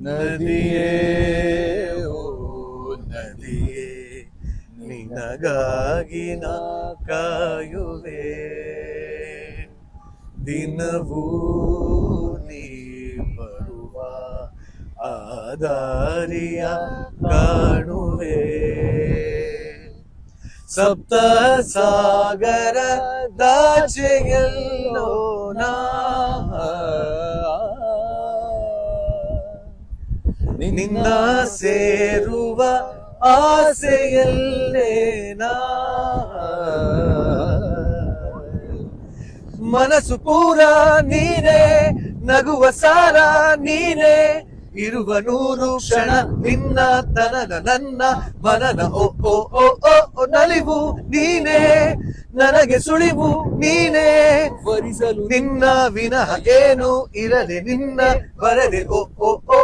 ನದಿಯೇ ಓ ನದಿಯೇ ನಿನಗಾಗಿ ನಾ ಕಾಯುವೆ ದಿನವೂ ನೀ ಬರುವ ಆದಾರಿಯ ಕಾಣುವೆ ಸಪ್ತ ಸಾಗರ ದಾಚೆಯಲ್ಲೋ ನಾ ನಿನ್ನ ಸೇರುವ ಆಸೆಯಲ್ಲೇನಾ ಮನಸ್ಸು ಪೂರ ನೀನೇ ನಗುವ ಸಾರ ನೀನೇ ಇರುವ 100 ಕ್ಷಣ ನಿನ್ನ ತನನ ನನ್ನ ಮನನ ಓ ಓ ಓ ಓ ಓ ನಲಿವು ನೀನೇ ನನಗೆ ಸುಳಿವು ನೀನೇ ವರಿಸಲು ನಿನ್ನ ವಿನಃ ಏನು ಇರದೆ ನಿನ್ನ ಬರದೆ ಓ ಓ ಓ